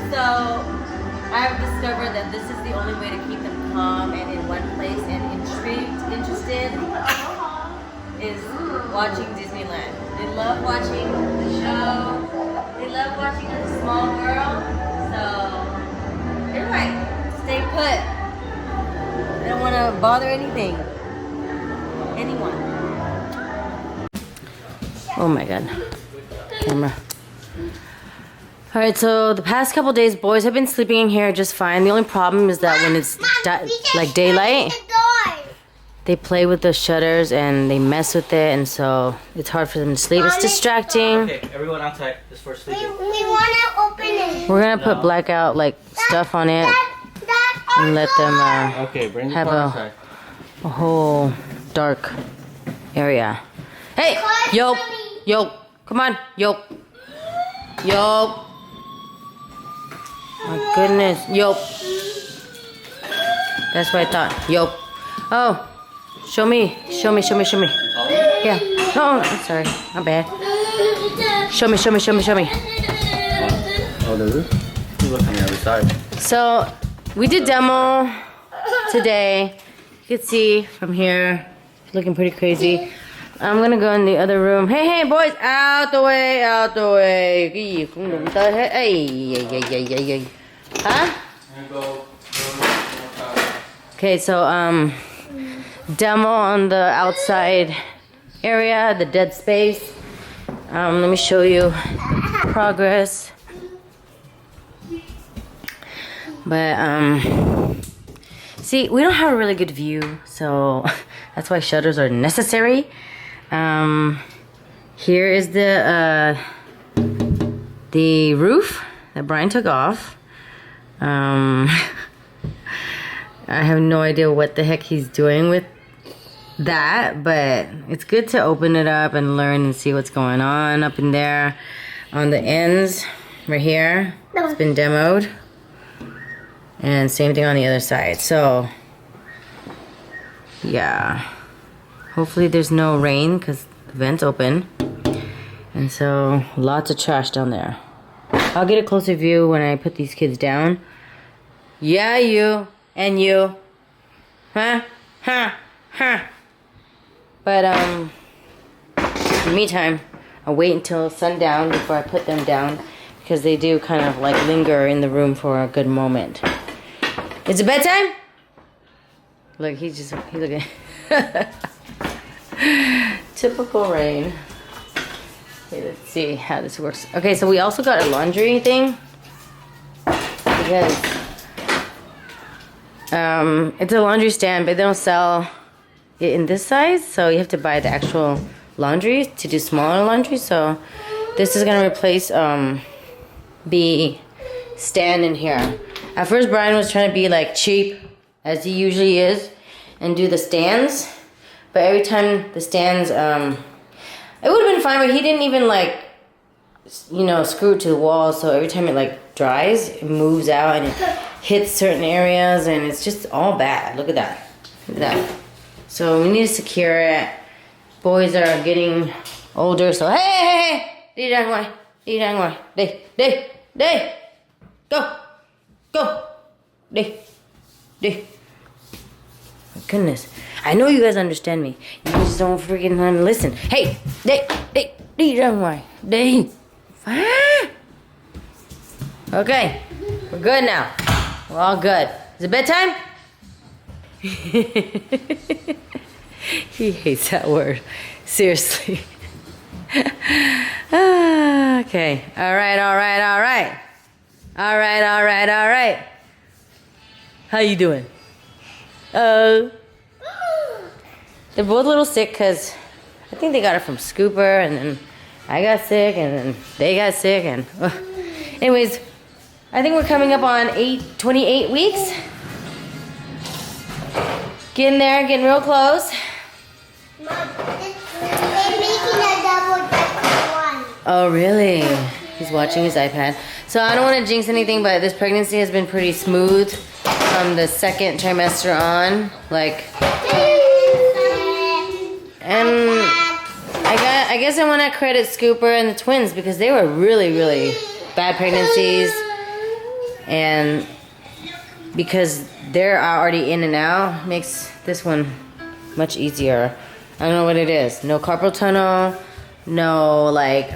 So I've discovered that this is the only way to keep them calm and in one place and interested is watching Disneyland. They love watching the show. They love watching a small girl. So they're like, stay put. I don't want to bother anything. Anyone. Oh my god. Camera. Alright, so the past couple days, boys have been sleeping in here just fine. The only problem is that when it's like daylight, they play with the shutters and they mess with it, and so it's hard for them to sleep. It's distracting. Okay, everyone outside. This for sleeping. We want to open it. We're gonna put blackout like stuff on it and let them have a whole dark area. Hey, yo, come on, yo. My goodness, yo. That's what I thought, yo. Oh, show me. Yeah, no, I'm sorry, not bad. Show me. Oh, does it? You look on the other side. So, we did demo today. You can see from here, looking pretty crazy. I'm gonna go in the other room. Hey, boys, out the way. Hey. Huh? Okay, so, demo on the outside area, the dead space. Let me show you progress. But, see, we don't have a really good view, so that's why shutters are necessary. Here is the roof that Brian took off. I have no idea what the heck he's doing with that, but it's good to open it up and learn and see what's going on up in there. On the ends, right here, it's been demoed. And same thing on the other side. So, yeah. Hopefully there's no rain because the vent's open. And so, lots of trash down there. I'll get a closer view when I put these kids down. Yeah, you. And you. Huh? But, in the meantime, I'll wait until sundown before I put them down. Because they do kind of like linger in the room for a good moment. Is it bedtime? Look, he's looking. Typical Rain. Okay, let's see how this works. Okay, so we also got a laundry thing. Because it's a laundry stand, but they don't sell it in this size. So you have to buy the actual laundry to do smaller laundry. So this is going to replace the stand in here. At first, Brian was trying to be like cheap, as he usually is, and do the stands. But every time the stands, it would have been fine, but he didn't even like, screw it to the wall. So every time it like dries, it moves out and it hits certain areas, and it's just all bad. Look at that. So we need to secure it. Boys are getting older, so hey, đi ra ngoài, đi, go, đi. My goodness, I know you guys understand me. You just don't freaking listen. Hey, đi ra ngoài, đi. Okay, we're good now. We're all good. Is it bedtime? He hates that word. Seriously. Okay. All right. How you doing? They're both a little sick because I think they got it from Scooper, and then I got sick, and then they got sick, and anyways, I think we're coming up on 28 weeks. Getting there, getting real close. Mom, they're making a double-decker one. Oh, really? He's watching his iPad. So I don't want to jinx anything, but this pregnancy has been pretty smooth from the second trimester on. Like, and I guess I want to credit Scooper and the twins because they were really, really bad pregnancies. And because they're already in and out, makes this one much easier. I don't know what it is. No carpal tunnel, no like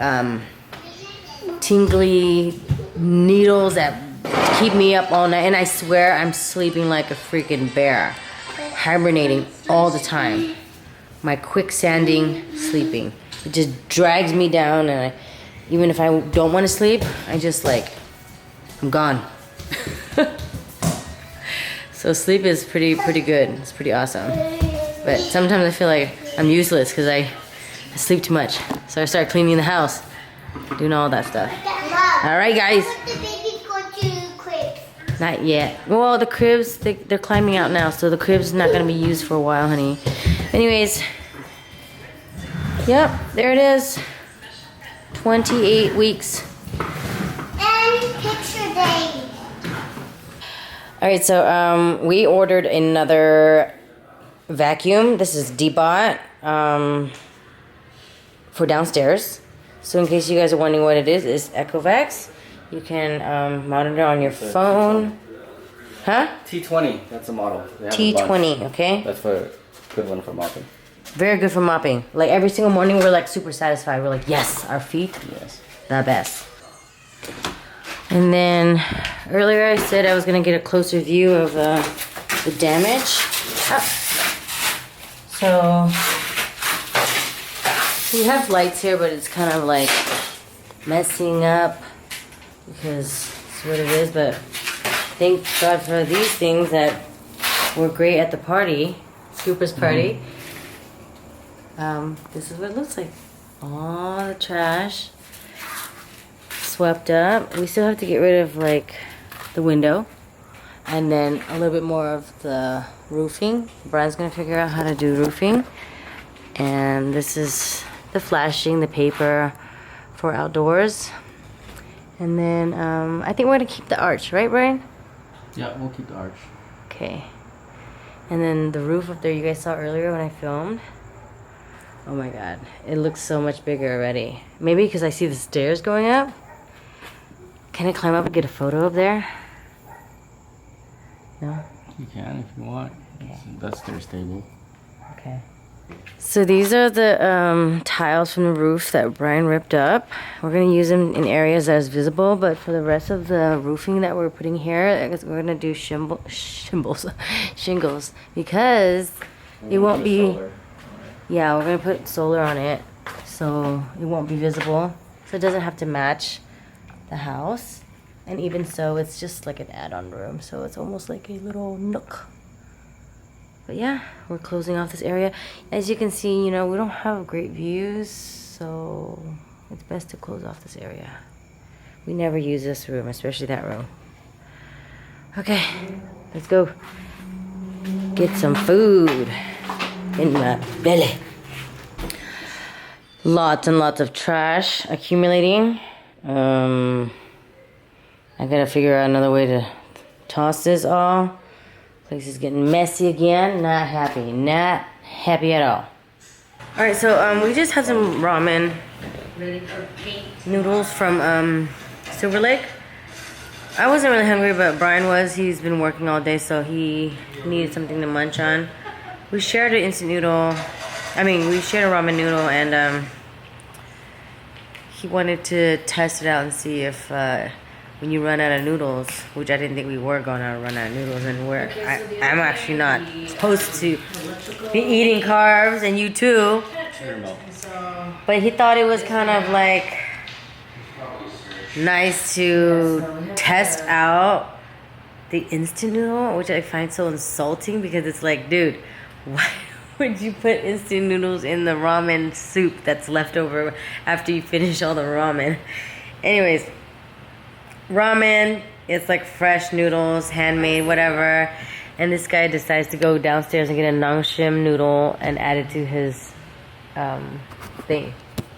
tingly needles that keep me up all night. And I swear I'm sleeping like a freaking bear, hibernating all the time. My quicksanding sleeping. It just drags me down, and even if I don't want to sleep, I just like, I'm gone. So sleep is pretty good. It's pretty awesome. But sometimes I feel like I'm useless because I sleep too much. So I start cleaning the house, doing all that stuff. All right, guys. Let the babies go to cribs. Not yet. Well, the cribs, they're climbing out now, so the crib's not going to be used for a while, honey. Anyways, yep, there it is. 28 weeks. And picture day. All right, so we ordered another vacuum. This is Dbot for downstairs. So in case you guys are wondering what it is, it's Echovacs. You can monitor on your phone. Huh? T20, that's the model. They have a T20, bunch. okay? That's for good one for mopping. Very good for mopping. Like every single morning, we're like super satisfied. We're like, yes, our feet, Yes. the best. And then earlier I said I was gonna get a closer view of the damage. So we have lights here, but it's kind of like messing up because it's what it is. But thank God for these things that were great at the party, Scooper's party. This is what it looks like. All the trash swept up. We still have to get rid of like the window and then a little bit more of the roofing. Brian's gonna figure out how to do roofing. And this is the flashing, the paper for outdoors. And then I think we're gonna keep the arch, right, Brian? Yeah, we'll keep the arch. Okay. And then the roof up there you guys saw earlier when I filmed. Oh my God, it looks so much bigger already. Maybe because I see the stairs going up. Can I climb up and get a photo up there? No? You can if you want. That's their stable. Okay. So these are the tiles from the roof that Brian ripped up. We're going to use them in areas that is visible, but for the rest of the roofing that we're putting here, I guess we're going to do shingles because it won't be... Yeah, we're going to put solar on it so it won't be visible. So it doesn't have to match the house. And even so, it's just like an add-on room. So it's almost like a little nook. But yeah, we're closing off this area. As you can see, you know, we don't have great views. So it's best to close off this area. We never use this room, especially that room. Okay, let's go get some food in my belly. Lots and lots of trash accumulating. I gotta figure out another way to toss this all. Place is getting messy again. Not happy. Not happy at all. Alright, so we just had some ramen noodles from Silver Lake. I wasn't really hungry, but Brian was. He's been working all day, so he needed something to munch on. We shared an instant noodle. We shared a ramen noodle, and he wanted to test it out and see if when you run out of noodles, which I didn't think we were going to run out of noodles, and I'm actually not supposed to be eating carbs, and you too. But he thought it was kind of like nice to test out the instant noodle, which I find so insulting because it's like, dude, why would you put instant noodles in the ramen soup that's left over after you finish all the ramen? Anyways, ramen, it's like fresh noodles, handmade, whatever. And this guy decides to go downstairs and get a nangshim noodle and add it to his thing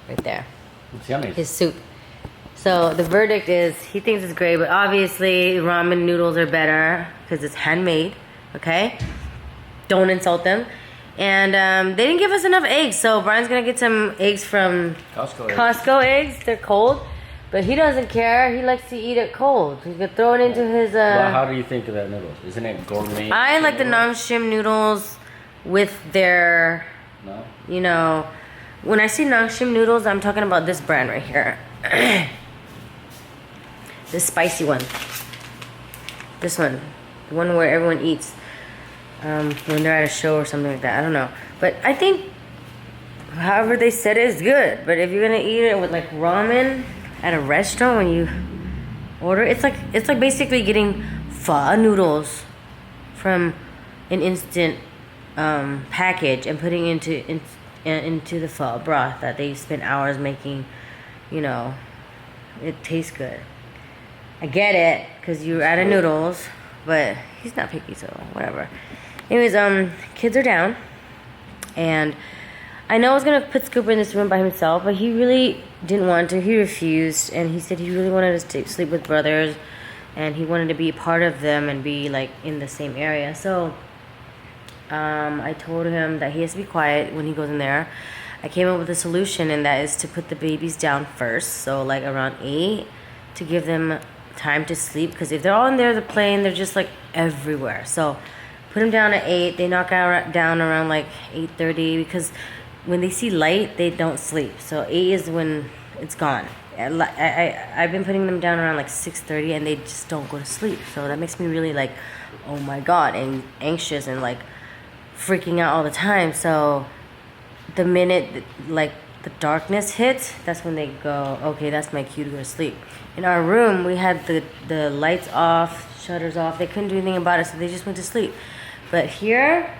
right there. It's yummy. His soup. So the verdict is he thinks it's great, but obviously ramen noodles are better because it's handmade, okay? Don't insult them. And they didn't give us enough eggs, so Brian's gonna get some eggs from Costco eggs. They're cold. But he doesn't care. He likes to eat it cold. He could throw it into his. Well, how do you think of that noodles? Isn't it gourmet? I like the noodle? Nongshim noodles with their. No. You know, when I say Nongshim noodles, I'm talking about this brand right here. This spicy one. This one. The one where everyone eats when they're at a show or something like that. I don't know. But I think however they said it is good. But if you're gonna eat it with like ramen at a restaurant when you order, it's like basically getting pho noodles from an instant package and putting into the pho broth that they spent hours making. You know, it tastes good. I get it because you're out of noodles, but he's not picky, so whatever. Anyways, kids are down, and I know I was gonna put Scooper in this room by himself, but he really didn't want to. He refused, and he said he really wanted to sleep with brothers, and he wanted to be a part of them and be like in the same area. So I told him that he has to be quiet when he goes in there. I came up with a solution, and that is to put the babies down first, so like around 8, to give them time to sleep, because if they're all in there, they're playing, they're just like everywhere. So put them down at 8. They knock out down around like 8:30, because when they see light, they don't sleep. So 8 is when it's gone. I've been putting them down around like 6:30, and they just don't go to sleep. So that makes me really like, oh my god, and anxious and like freaking out all the time. So the minute like the darkness hits, that's when they go, okay, that's my cue to go to sleep. In our room, we had the lights off, shutters off. They couldn't do anything about it, so they just went to sleep. But here,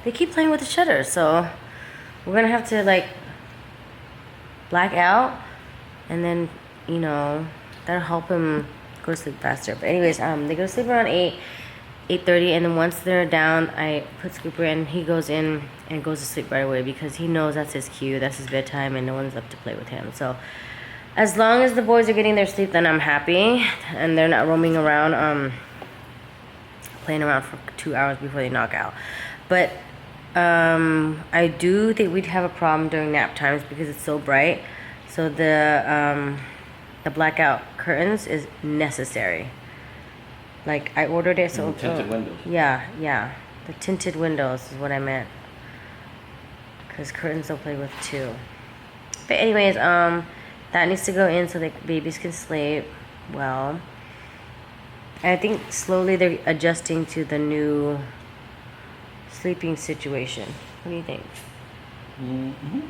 they keep playing with the shutters, so we're gonna have to like black out, and then, you know, that'll help him go to sleep faster. But anyways, they go to sleep around 8:30, and then once they're down, I put Scooper in. He goes in and goes to sleep right away, because he knows that's his cue, that's his bedtime, and no one's up to play with him. So as long as the boys are getting their sleep, then I'm happy, and they're not roaming around playing around for 2 hours before they knock out. But I do think we'd have a problem during nap times because it's so bright. So the blackout curtains is necessary. Like, I ordered it, so tinted windows. Yeah, the tinted windows is what I meant, because curtains they'll play with too. But anyways, that needs to go in so that babies can sleep well. And I think slowly they're adjusting to the new sleeping situation. What do you think? Mm-hmm.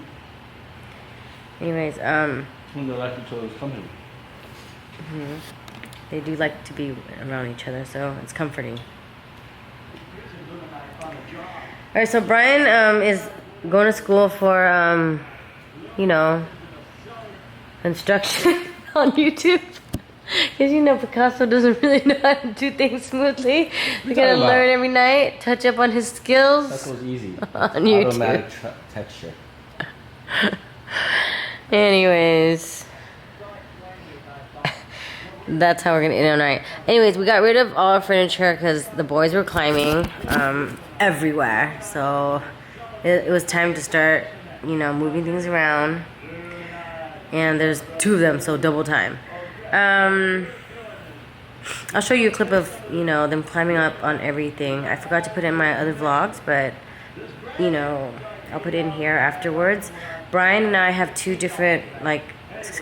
Anyways, When they like each other's company. they do like to be around each other, so it's comforting. Alright, so Brian is going to school for, you know, instruction on YouTube. Because, you know, Picasso doesn't really know how to do things smoothly. We're going to learn every night, touch up on his skills. That was easy. On YouTube. Automatic texture. Anyways, that's how we're gonna end our night. Anyways, we got rid of all our furniture because the boys were climbing everywhere. So it was time to start, you know, moving things around. And there's 2 of them, so double time. I'll show you a clip of, you know, them climbing up on everything. I forgot to put it in my other vlogs, but, you know, I'll put it in here afterwards. Brian and I have 2 different, like,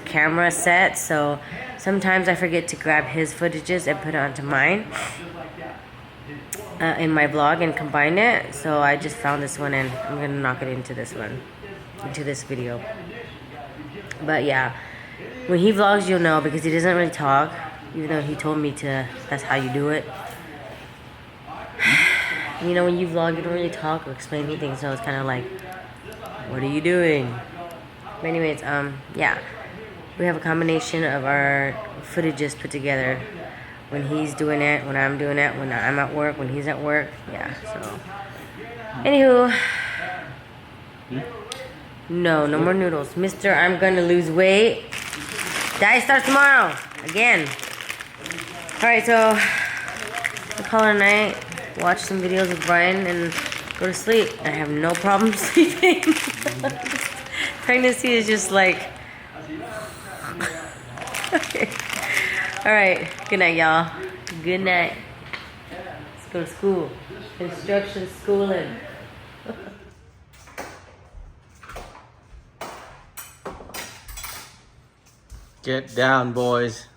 camera sets, so sometimes I forget to grab his footages and put it onto mine in my vlog and combine it. So I just found this one, and I'm gonna knock it into this one, into this video. But yeah, when he vlogs, you'll know, because he doesn't really talk, even though he told me to. That's how you do it. You know, when you vlog, you don't really talk or explain anything, so it's kind of like, what are you doing? But anyways, yeah, we have a combination of our footages put together. When he's doing it, when I'm doing it, when I'm at work, when he's at work. Yeah, so. Anywho. No more noodles. Mr. I'm gonna lose weight. Diet starts tomorrow. Again. Alright, so we'll call it a night. Watch some videos with Brian and go to sleep. I have no problem sleeping. Pregnancy is just like Okay. All right. Good night, y'all. Good night. Let's go to school. Construction schooling. Get down, boys.